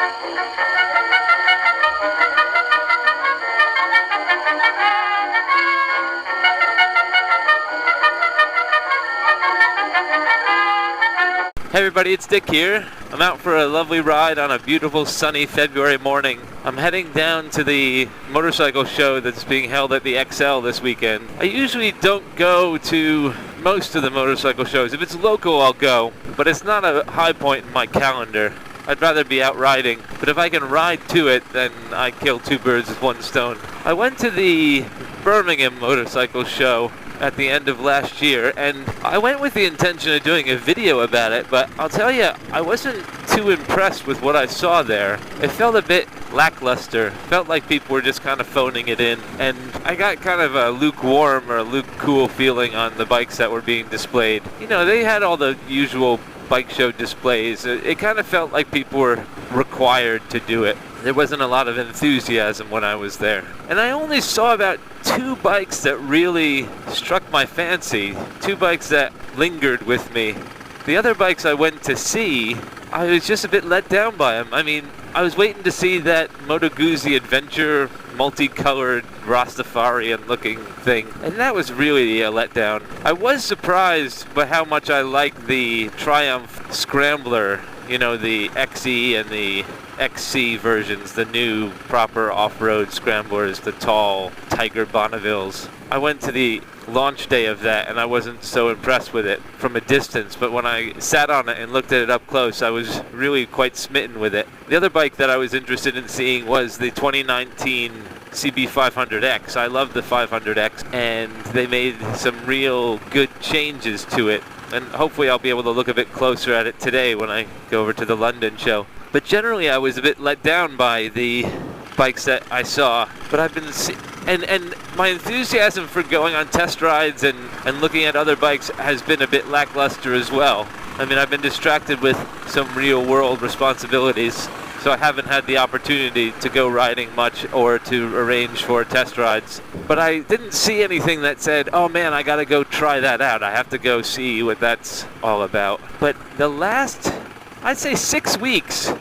Hey everybody, it's Dick here. I'm out for a lovely ride on a beautiful sunny February morning. I'm heading down to the motorcycle show that's being held at the XL this weekend. I usually don't go to most of the motorcycle shows. If it's local, I'll go, but it's not a high point in my calendar. I'd rather be out riding, but if I can ride to it, then I kill two birds with one stone. I went to the Birmingham motorcycle show at the end of last year, and I went with the intention of doing a video about it, but I'll tell you, I wasn't too impressed with what I saw there. It felt a bit lackluster. Felt like people were just kind of phoning it in, and I got kind of a lukewarm or a luke-cool feeling on the bikes that were being displayed. You know, they had all the usual bike show displays. It kind of felt like people were required to do it. There wasn't a lot of enthusiasm when I was there. And I only saw about two bikes that really struck my fancy, two bikes that lingered with me. The other bikes I went to see, I was just a bit let down by them. I mean, I was waiting to see that Moto Guzzi Adventure multicolored Rastafarian looking thing, and that was really a letdown. I was surprised by how much I liked the Triumph Scrambler, you know, the XE and the XC versions, the new proper off-road scramblers, the tall Tiger Bonnevilles. I went to the launch day of that and I wasn't so impressed with it from a distance, but when I sat on it and looked at it up close, I was really quite smitten with it. The other bike that I was interested in seeing was the 2019 CB500X. I love the 500X, and they made some real good changes to it, and hopefully I'll be able to look a bit closer at it today when I go over to the London show. But generally I was a bit let down by the bikes that I saw, but I've been and my enthusiasm for going on test rides and looking at other bikes has been a bit lackluster as well. I mean, I've been distracted with some real world responsibilities, so I haven't had the opportunity to go riding much or to arrange for test rides. But I didn't see anything that said, oh man, I gotta go try that out. I have to go see what that's all about. But the last, I'd say 6 weeks,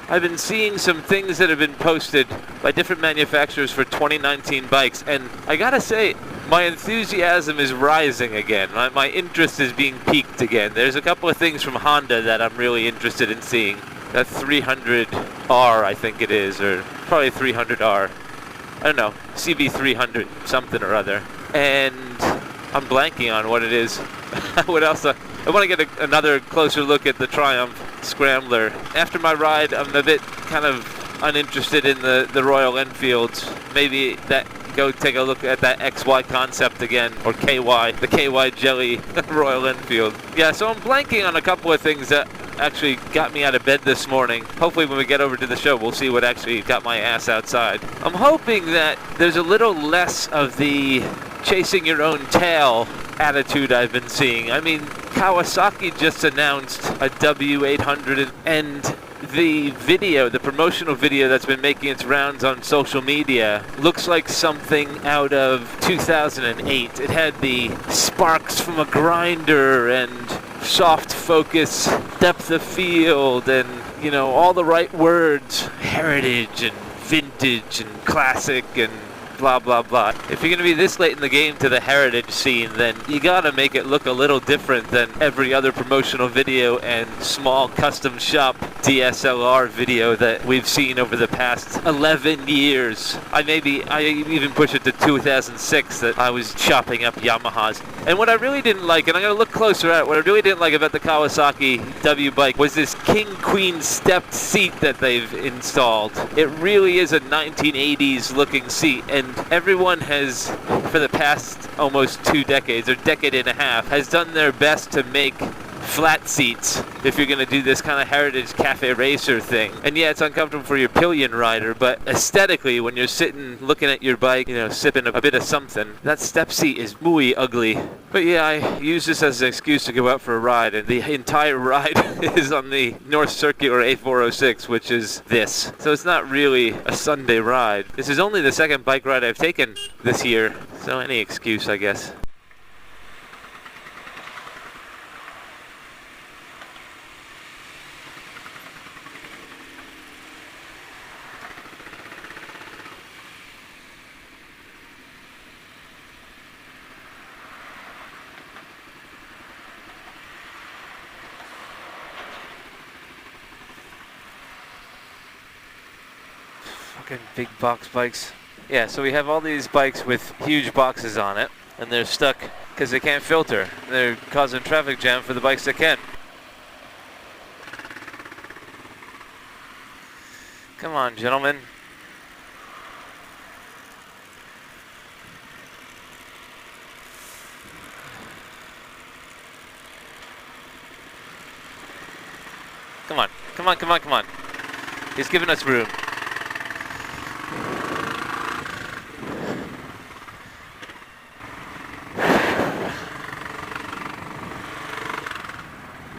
I've been seeing some things that have been posted by different manufacturers for 2019 bikes, and I gotta say, my enthusiasm is rising again. My interest is being piqued again. There's a couple of things from Honda that I'm really interested in seeing. That 300R, I think it is, or probably 300R. I don't know, CB300, something or other. And I'm blanking on what it is. What else? I want to get another closer look at the Triumph Scrambler. After my ride, I'm a bit kind of uninterested in the Royal Enfields. Maybe go take a look at that XY concept again, or KY, the KY Jelly Royal Enfield. Yeah, so I'm blanking on a couple of things that actually got me out of bed this morning. Hopefully when we get over to the show, we'll see what actually got my ass outside. I'm hoping that there's a little less of the chasing your own tail attitude I've been seeing. I mean, Kawasaki just announced a W800, and the video, the promotional video that's been making its rounds on social media, looks like something out of 2008. It had the sparks from a grinder and soft focus, depth of field, and, you know, all the right words, heritage and vintage and classic and blah blah blah. If you're going to be this late in the game to the heritage scene, then you gotta make it look a little different than every other promotional video and small custom shop DSLR video that we've seen over the past 11 years. I even push it to 2006 that I was chopping up Yamahas. And what I really didn't like, and I'm going to look closer at it, what I really didn't like about the Kawasaki W bike was this king queen stepped seat that they've installed. It really is a 1980s looking seat, and everyone has, for the past almost 2 decades, or decade and a half, has done their best to make flat seats if you're going to do this kind of heritage cafe racer thing. And yeah, it's uncomfortable for your pillion rider, but aesthetically, when you're sitting looking at your bike, you know, sipping a bit of something, that step seat is muy ugly. But yeah, I use this as an excuse to go out for a ride, and the entire ride is on the North Circular A406, which is this. So it's not really a Sunday ride. This is only the second bike ride I've taken this year, so any excuse, I guess. Fucking big box bikes. Yeah, so we have all these bikes with huge boxes on it, and they're stuck because they can't filter. They're causing traffic jam for the bikes that can. Come on, gentlemen. Come on, come on, come on, come on. He's giving us room.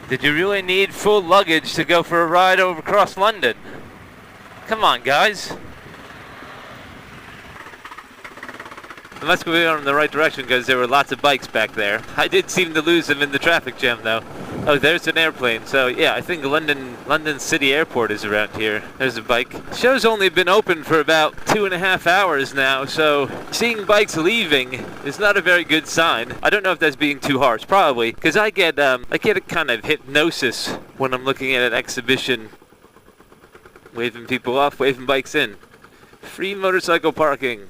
Did you really need full luggage to go for a ride over across London? Come on, guys. Unless we were in the right direction because there were lots of bikes back there. I did seem to lose them in the traffic jam though. Oh, there's an airplane. So yeah, I think London City Airport is around here. There's a bike. Show's only been open for about 2.5 hours now, so seeing bikes leaving is not a very good sign. I don't know if that's being too harsh, probably, because I get a kind of hypnosis when I'm looking at an exhibition, waving people off, waving bikes in. Free motorcycle parking.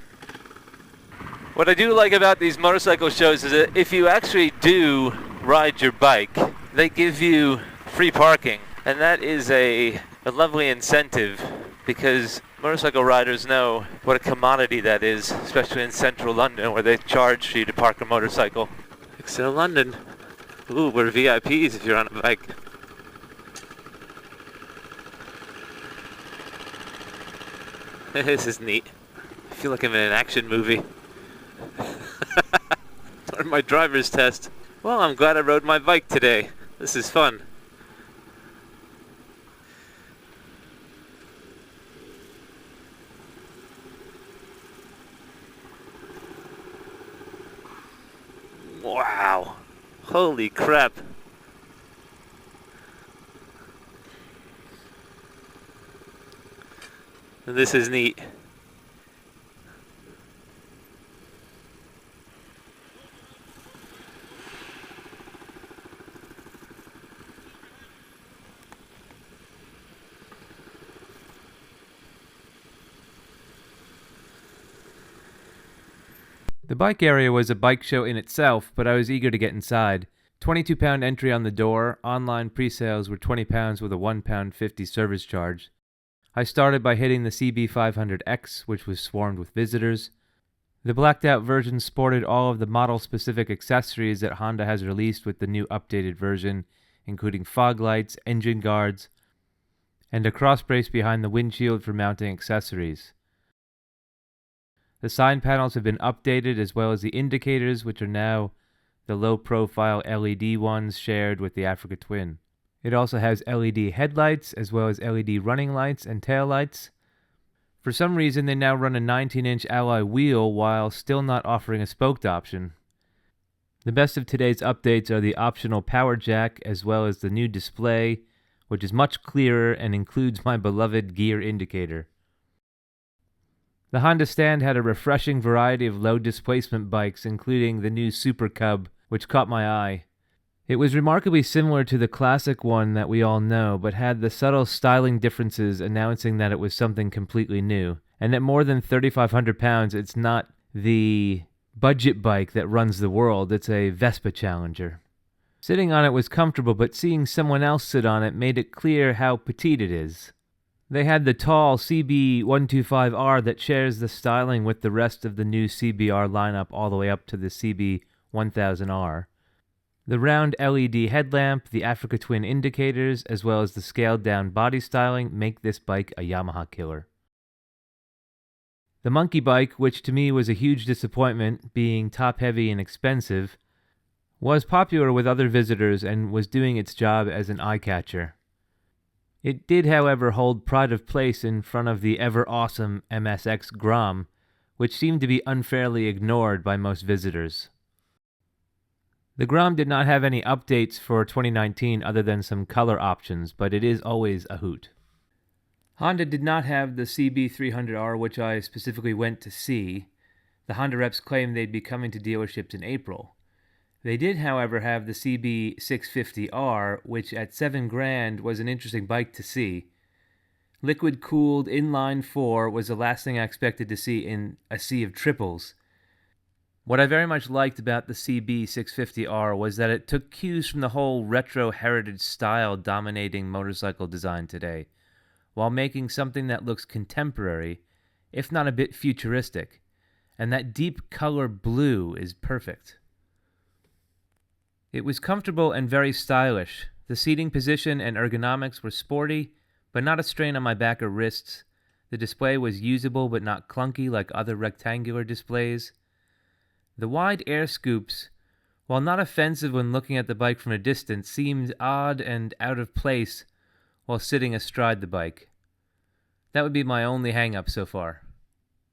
What I do like about these motorcycle shows is that if you actually do ride your bike, they give you free parking. And that is a lovely incentive because motorcycle riders know what a commodity that is, especially in central London where they charge for you to park a motorcycle. Excel London. Ooh, we're VIPs if you're on a bike. This is neat. I feel like I'm in an action movie. Or my driver's test. Well, I'm glad I rode my bike today. This is fun. Wow. Holy crap. This is neat. The bike area was a bike show in itself, but I was eager to get inside. £22 entry on the door, online pre-sales were £20 with a £1.50 service charge. I started by hitting the CB500X, which was swarmed with visitors. The blacked out version sported all of the model-specific accessories that Honda has released with the new updated version, including fog lights, engine guards, and a cross brace behind the windshield for mounting accessories. The side panels have been updated as well as the indicators, which are now the low-profile LED ones shared with the Africa Twin. It also has LED headlights as well as LED running lights and tail lights. For some reason, they now run a 19-inch alloy wheel while still not offering a spoked option. The best of today's updates are the optional power jack as well as the new display, which is much clearer and includes my beloved gear indicator. The Honda stand had a refreshing variety of low-displacement bikes, including the new Super Cub, which caught my eye. It was remarkably similar to the classic one that we all know, but had the subtle styling differences announcing that it was something completely new. And at more than 3,500 pounds, it's not the budget bike that runs the world, it's a Vespa Challenger. Sitting on it was comfortable, but seeing someone else sit on it made it clear how petite it is. They had the tall CB125R that shares the styling with the rest of the new CBR lineup all the way up to the CB1000R. The round LED headlamp, the Africa Twin indicators, as well as the scaled-down body styling make this bike a Yamaha killer. The monkey bike, which to me was a huge disappointment, being top-heavy and expensive, was popular with other visitors and was doing its job as an eye-catcher. It did, however, hold pride of place in front of the ever-awesome MSX Grom, which seemed to be unfairly ignored by most visitors. The Grom did not have any updates for 2019 other than some color options, but it is always a hoot. Honda did not have the CB300R, which I specifically went to see. The Honda reps claimed they'd be coming to dealerships in April. They did, however, have the CB650R, which at $7,000 was an interesting bike to see. Liquid-cooled inline-4 was the last thing I expected to see in a sea of triples. What I very much liked about the CB650R was that it took cues from the whole retro heritage style dominating motorcycle design today, while making something that looks contemporary, if not a bit futuristic, and that deep color blue is perfect. It was comfortable and very stylish. The seating position and ergonomics were sporty, but not a strain on my back or wrists. The display was usable but not clunky like other rectangular displays. The wide air scoops, while not offensive when looking at the bike from a distance, seemed odd and out of place while sitting astride the bike. That would be my only hang-up so far.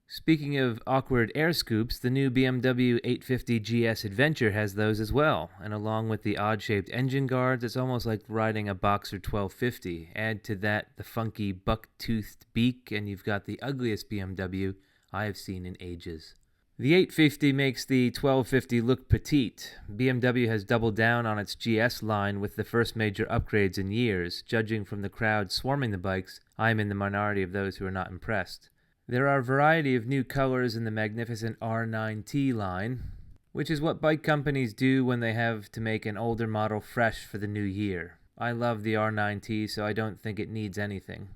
Speaking of awkward air scoops, the new BMW 850 GS Adventure has those as well, and along with the odd-shaped engine guards, it's almost like riding a Boxer 1250. Add to that the funky buck-toothed beak, and you've got the ugliest BMW I have seen in ages. The 850 makes the 1250 look petite. BMW has doubled down on its GS line with the first major upgrades in years. Judging from the crowd swarming the bikes, I am in the minority of those who are not impressed. There are a variety of new colors in the magnificent R9T line, which is what bike companies do when they have to make an older model fresh for the new year. I love the R9T, so I don't think it needs anything.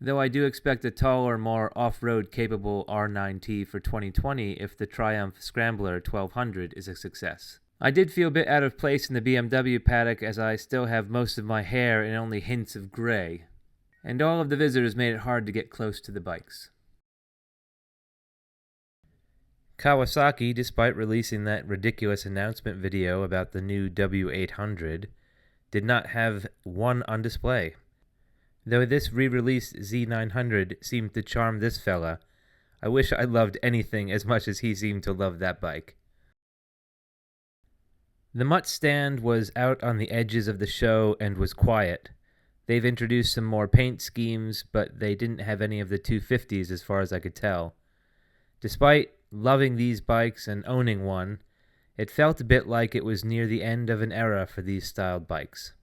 Though I do expect a taller, more off-road capable R9T for 2020 if the Triumph Scrambler 1200 is a success. I did feel a bit out of place in the BMW paddock as I still have most of my hair and only hints of grey, and all of the visitors made it hard to get close to the bikes. Kawasaki, despite releasing that ridiculous announcement video about the new W800, did not have one on display. Though this re-released Z900 seemed to charm this fella, I wish I loved anything as much as he seemed to love that bike. The Mutt stand was out on the edges of the show and was quiet. They've introduced some more paint schemes, but they didn't have any of the 250s as far as I could tell. Despite loving these bikes and owning one, it felt a bit like it was near the end of an era for these styled bikes.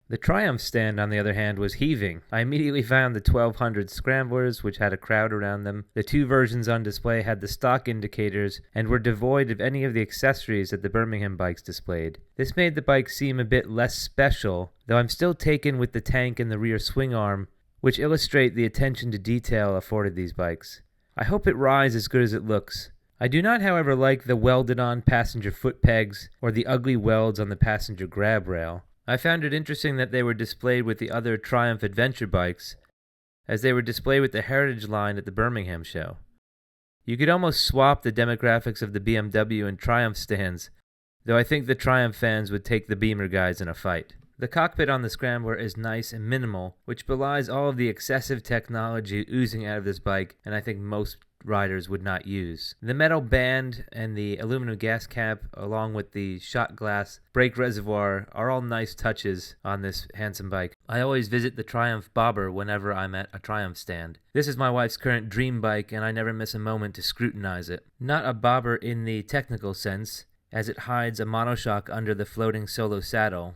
The Triumph stand, on the other hand, was heaving. I immediately found the 1200 Scramblers, which had a crowd around them. The two versions on display had the stock indicators and were devoid of any of the accessories that the Birmingham bikes displayed. This made the bike seem a bit less special, though I'm still taken with the tank and the rear swing arm, which illustrate the attention to detail afforded these bikes. I hope it rides as good as it looks. I do not, however, like the welded-on passenger foot pegs or the ugly welds on the passenger grab rail. I found it interesting that they were displayed with the other Triumph Adventure bikes, as they were displayed with the Heritage line at the Birmingham show. You could almost swap the demographics of the BMW and Triumph stands, though I think the Triumph fans would take the Beamer guys in a fight. The cockpit on the Scrambler is nice and minimal, which belies all of the excessive technology oozing out of this bike, and I think most riders would not use. The metal band and the aluminum gas cap, along with the shot glass brake reservoir, are all nice touches on this handsome bike. I always visit the Triumph Bobber whenever I'm at a Triumph stand. This is my wife's current dream bike, and I never miss a moment to scrutinize it. Not a bobber in the technical sense, as it hides a monoshock under the floating solo saddle.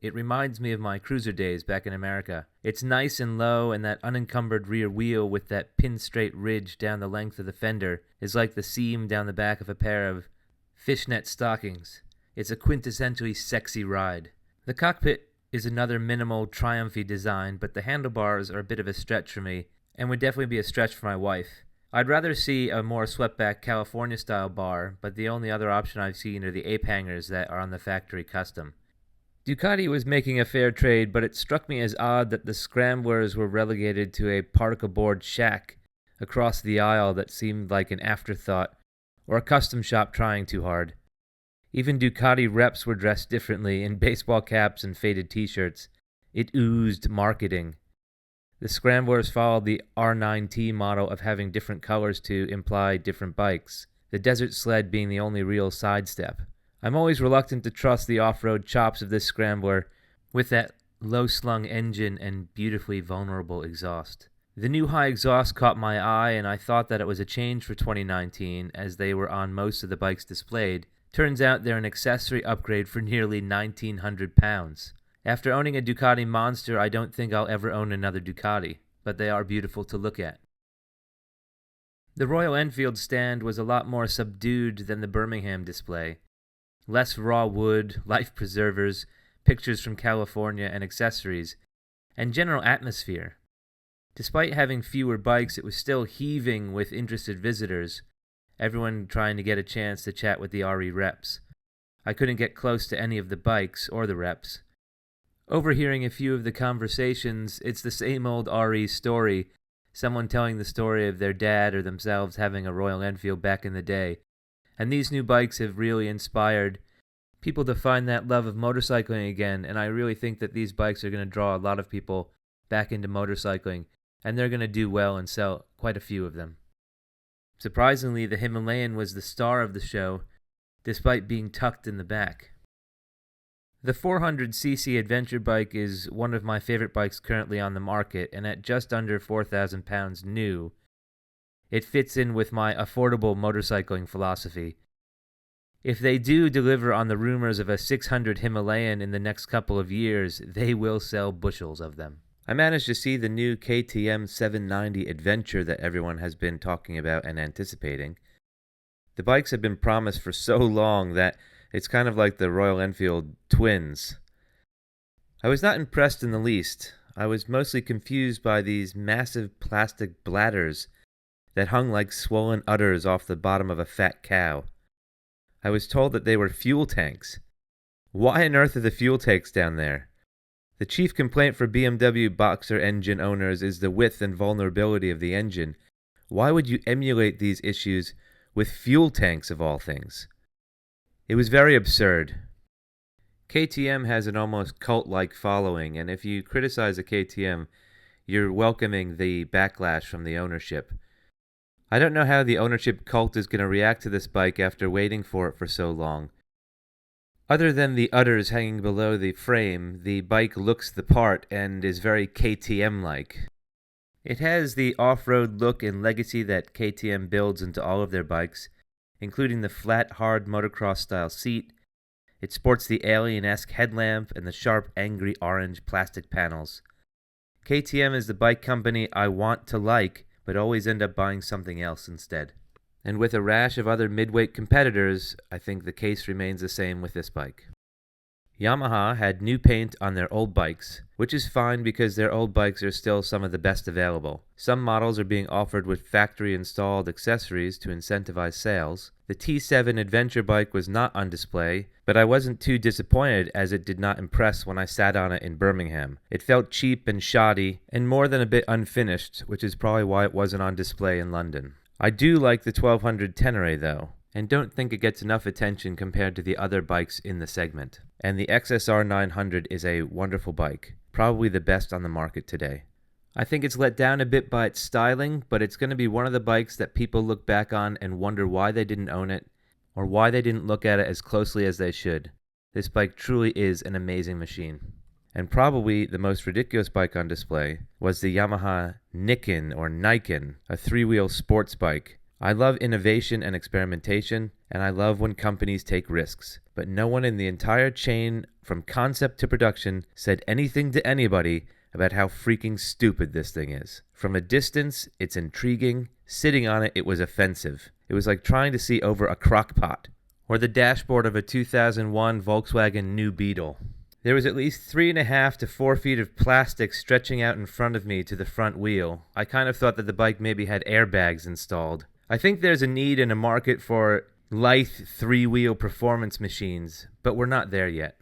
It reminds me of my cruiser days back in America. It's nice and low, and that unencumbered rear wheel with that pin-straight ridge down the length of the fender is like the seam down the back of a pair of fishnet stockings. It's a quintessentially sexy ride. The cockpit is another minimal Triumph-y design, but the handlebars are a bit of a stretch for me, and would definitely be a stretch for my wife. I'd rather see a more swept-back California-style bar, but the only other option I've seen are the ape hangers that are on the factory custom. Ducati was making a fair trade, but it struck me as odd that the Scramblers were relegated to a particle board shack across the aisle that seemed like an afterthought, or a custom shop trying too hard. Even Ducati reps were dressed differently, in baseball caps and faded t-shirts. It oozed marketing. The Scramblers followed the R9T model of having different colors to imply different bikes, the Desert Sled being the only real sidestep. I'm always reluctant to trust the off-road chops of this Scrambler with that low-slung engine and beautifully vulnerable exhaust. The new high exhaust caught my eye, and I thought that it was a change for 2019 as they were on most of the bikes displayed. Turns out they're an accessory upgrade for nearly £1,900. After owning a Ducati Monster, I don't think I'll ever own another Ducati, but they are beautiful to look at. The Royal Enfield stand was a lot more subdued than the Birmingham display. Less raw wood, life preservers, pictures from California and accessories, and general atmosphere. Despite having fewer bikes, it was still heaving with interested visitors, everyone trying to get a chance to chat with the RE reps. I couldn't get close to any of the bikes or the reps. Overhearing a few of the conversations, it's the same old RE story, someone telling the story of their dad or themselves having a Royal Enfield back in the day. And these new bikes have really inspired people to find that love of motorcycling again, and I really think that these bikes are going to draw a lot of people back into motorcycling, and they're going to do well and sell quite a few of them. Surprisingly, the Himalayan was the star of the show, despite being tucked in the back. The 400cc adventure bike is one of my favorite bikes currently on the market, and at just under £4,000 new, it fits in with my affordable motorcycling philosophy. If they do deliver on the rumors of a 600 Himalayan in the next couple of years, they will sell bushels of them. I managed to see the new KTM 790 Adventure that everyone has been talking about and anticipating. The bikes have been promised for so long that it's kind of like the Royal Enfield twins. I was not impressed in the least. I was mostly confused by these massive plastic bladders that hung like swollen udders off the bottom of a fat cow. I was told that they were fuel tanks. Why on earth are the fuel tanks down there? The chief complaint for BMW Boxer engine owners is the width and vulnerability of the engine. Why would you emulate these issues with fuel tanks of all things? It was very absurd. KTM has an almost cult-like following, and if you criticize a KTM, you're welcoming the backlash from the ownership. I don't know how the ownership cult is going to react to this bike after waiting for it for so long. Other than the udders hanging below the frame, the bike looks the part and is very KTM-like. It has the off-road look and legacy that KTM builds into all of their bikes, including the flat, hard motocross-style seat. It sports the alien-esque headlamp and the sharp, angry orange plastic panels. KTM is the bike company I want to like, but always end up buying something else instead. And with a rash of other midweight competitors, I think the case remains the same with this bike. Yamaha had new paint on their old bikes, which is fine because their old bikes are still some of the best available. Some models are being offered with factory-installed accessories to incentivize sales. The T7 adventure bike was not on display, but I wasn't too disappointed as it did not impress when I sat on it in Birmingham. It felt cheap and shoddy, and more than a bit unfinished, which is probably why it wasn't on display in London. I do like the 1200 Tenere though, and don't think it gets enough attention compared to the other bikes in the segment. And the XSR 900 is a wonderful bike, probably the best on the market today. I think it's let down a bit by its styling, but it's going to be one of the bikes that people look back on and wonder why they didn't own it, or why they didn't look at it as closely as they should. This bike truly is an amazing machine. And probably the most ridiculous bike on display was the Yamaha Niken, a three-wheel sports bike. I love innovation and experimentation, and I love when companies take risks. But no one in the entire chain, from concept to production, said anything to anybody about how freaking stupid this thing is. From a distance, it's intriguing. Sitting on it, it was offensive. It was like trying to see over a crock pot, or the dashboard of a 2001 Volkswagen New Beetle. There was at least 3.5 to 4 feet of plastic stretching out in front of me to the front wheel. I kind of thought that the bike maybe had airbags installed. I think there's a need in a market for lithe three-wheel performance machines, but we're not there yet.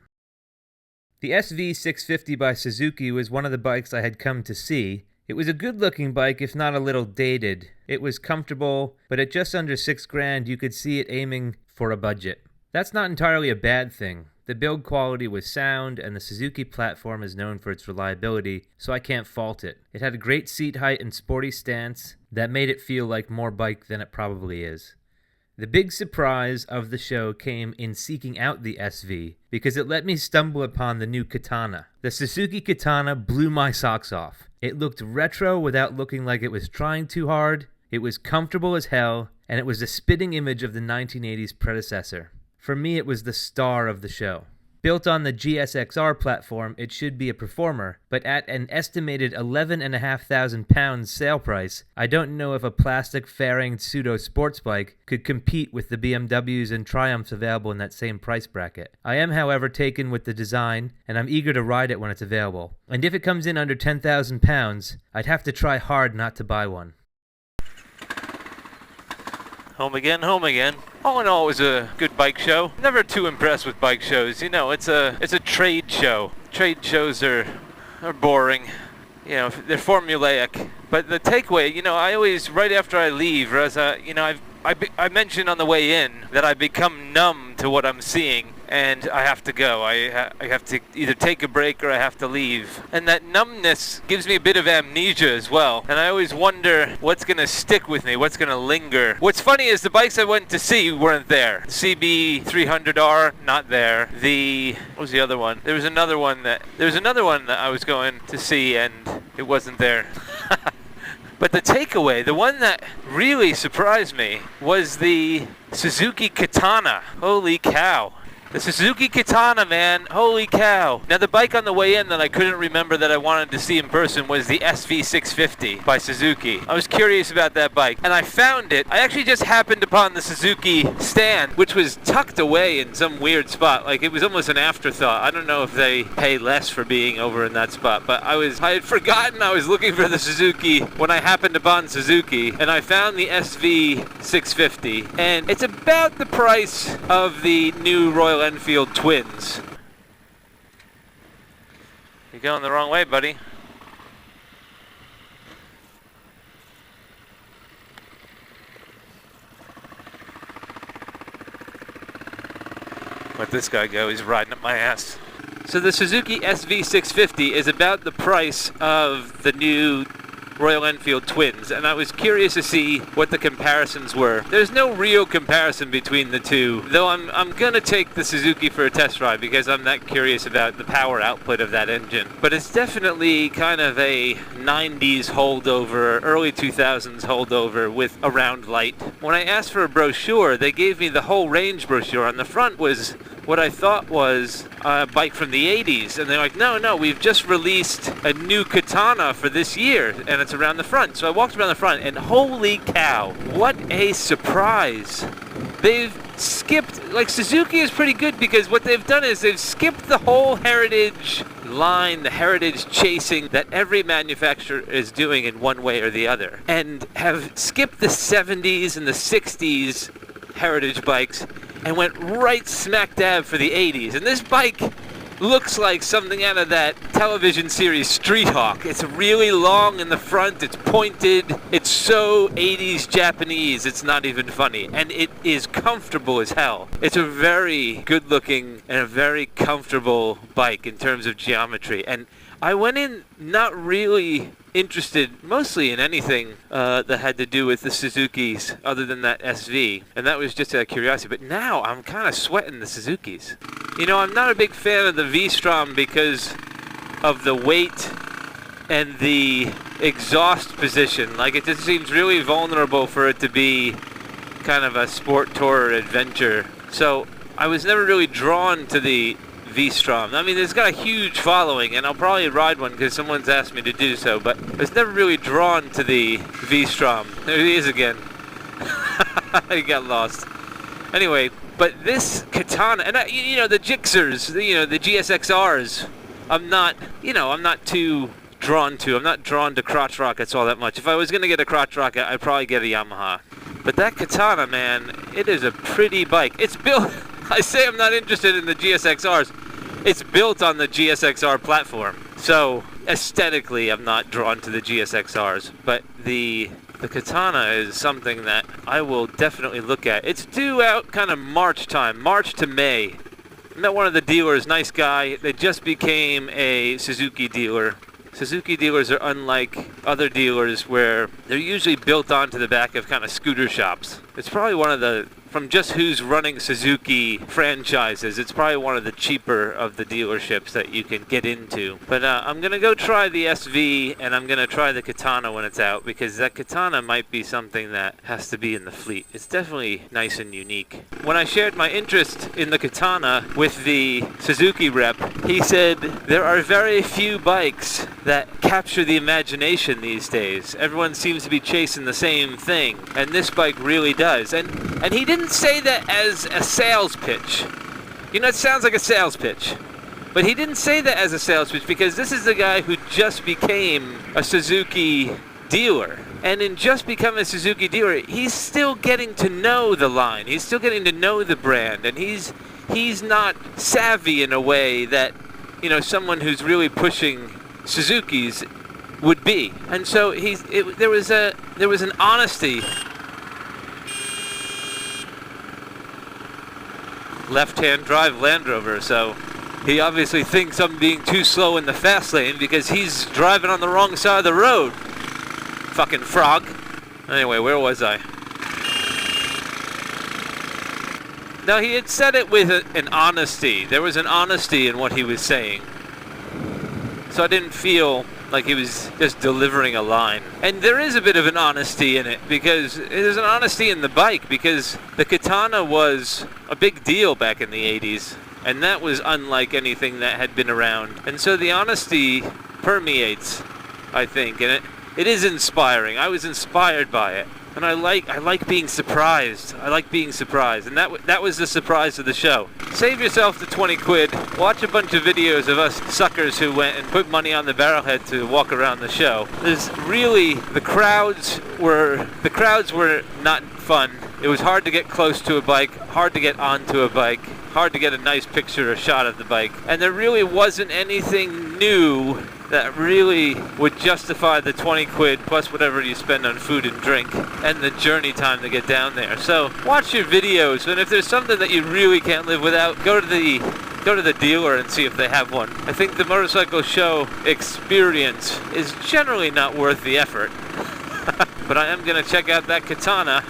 The SV650 by Suzuki was one of the bikes I had come to see. It was a good-looking bike, if not a little dated. It was comfortable, but at just under $6,000, you could see it aiming for a budget. That's not entirely a bad thing. The build quality was sound, and the Suzuki platform is known for its reliability, so I can't fault it. It had a great seat height and sporty stance that made it feel like more bike than it probably is. The big surprise of the show came in seeking out the SV, because it let me stumble upon the new Katana. The Suzuki Katana blew my socks off. It looked retro without looking like it was trying too hard, it was comfortable as hell, and it was a spitting image of the 1980s predecessor. For me, it was the star of the show. Built on the GSXR platform, it should be a performer, but at an estimated 11,500 pounds sale price, I don't know if a plastic fairing pseudo sports bike could compete with the BMWs and Triumphs available in that same price bracket. I am, however, taken with the design, and I'm eager to ride it when it's available. And if it comes in under 10,000 pounds, I'd have to try hard not to buy one. Home again, home again. All in all, it was a good bike show. Never too impressed with bike shows. You know, it's a trade show. Trade shows are boring. You know, they're formulaic. But the takeaway, you know, I always, right after I leave, or as I mentioned on the way in that I become numb to what I'm seeing, and I have to go. I have to either take a break or I have to leave. And that numbness gives me a bit of amnesia as well. And I always wonder what's going to stick with me, what's going to linger. What's funny is the bikes I went to see weren't there. The CB300R, not there. What was the other one? There was another one that I was going to see and it wasn't there. But the takeaway, the one that really surprised me, was the Suzuki Katana. Holy cow. The Suzuki Katana, man. Holy cow. Now, the bike on the way in that I couldn't remember that I wanted to see in person was the SV650 by Suzuki. I was curious about that bike, and I found it. I actually just happened upon the Suzuki stand, which was tucked away in some weird spot. Like, it was almost an afterthought. I don't know if they pay less for being over in that spot, but I had forgotten I was looking for the Suzuki when I happened upon Suzuki, and I found the SV650, and it's about the price of the new Royal Enfield twins. You're going the wrong way, buddy. Let this guy go, he's riding up my ass. So the Suzuki SV650 is about the price of the new Royal Enfield twins, and I was curious to see what the comparisons were. There's no real comparison between the two, though I'm gonna take the Suzuki for a test ride because I'm that curious about the power output of that engine. But it's definitely kind of a 90s holdover, early 2000s holdover with a round light. When I asked for a brochure, they gave me the whole range brochure. On the front was what I thought was a bike from the 80s, and they're like, no, we've just released a new Katana for this year, and it's around the front. So I walked around the front, and holy cow, what a surprise. They've skipped, like, Suzuki is pretty good because what they've done is they've skipped the whole heritage line, the heritage chasing that every manufacturer is doing in one way or the other, and have skipped the 70s and the 60s heritage bikes and went right smack dab for the 80s. And this bike looks like something out of that television series Street Hawk. It's really long in the front, it's pointed, it's so 80s Japanese, it's not even funny. And it is comfortable as hell. It's a very good looking and a very comfortable bike in terms of geometry. And I went in not really interested mostly in anything that had to do with the Suzukis other than that SV, and that was just out of curiosity. But now I'm kind of sweating the Suzukis. You know, I'm not a big fan of the V-Strom because of the weight and the exhaust position. Like, it just seems really vulnerable for it to be kind of a sport tour adventure. So I was never really drawn to the V-Strom. I mean, it's got a huge following, and I'll probably ride one because someone's asked me to do so, but I was never really drawn to the V-Strom. There he is again. He got lost. Anyway, but this Katana, and you know, the Gixxers, the GSXRs, I'm not too drawn to. I'm not drawn to crotch rockets all that much. If I was going to get a crotch rocket, I'd probably get a Yamaha. But that Katana, man, it is a pretty bike. It's built... I say I'm not interested in the GSXRs. It's built on the GSXR platform. So aesthetically, I'm not drawn to the GSXRs. But the Katana is something that I will definitely look at. It's due out kind of March time, March to May. I met one of the dealers, nice guy. They just became a Suzuki dealer. Suzuki dealers are unlike other dealers where they're usually built onto the back of kind of scooter shops. It's probably one of the from just who's running Suzuki franchises, it's probably one of the cheaper of the dealerships that you can get into. But I'm going to go try the SV, and I'm going to try the Katana when it's out, because that Katana might be something that has to be in the fleet. It's definitely nice and unique. When I shared my interest in the Katana with the Suzuki rep, he said there are very few bikes that capture the imagination these days. Everyone seems to be chasing the same thing, and this bike really does. And he didn't say that as a sales pitch. You know, it sounds like a sales pitch. But he didn't say that as a sales pitch, because this is the guy who just became a Suzuki dealer. And in just becoming a Suzuki dealer, he's still getting to know the line. He's still getting to know the brand. And he's not savvy in a way that, you know, someone who's really pushing Suzuki's would be. And so there was an honesty. Left-hand drive Land Rover, so he obviously thinks I'm being too slow in the fast lane because he's driving on the wrong side of the road. Fucking frog. Anyway, where was I? Now, he had said it with an honesty. There was an honesty in what he was saying. So I didn't feel like he was just delivering a line. And there is a bit of an honesty in it, because there's an honesty in the bike, because the Katana was a big deal back in the 80s, and that was unlike anything that had been around. And so the honesty permeates, I think, and it is inspiring. I was inspired by it. And I like being surprised. I like being surprised. And that was the surprise of the show. Save yourself the 20 quid. Watch a bunch of videos of us suckers who went and put money on the barrelhead to walk around the show. There's really, the crowds were not fun. It was hard to get close to a bike, hard to get onto a bike, hard to get a nice picture or shot of the bike. And there really wasn't anything new that really would justify the 20 quid plus whatever you spend on food and drink and the journey time to get down there. So watch your videos, and if there's something that you really can't live without, go to the dealer and see if they have one. I think the motorcycle show experience is generally not worth the effort. But I am going to check out that Katana.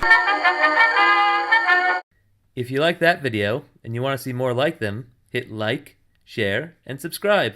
If you like that video and you want to see more like them, hit like, share, and subscribe.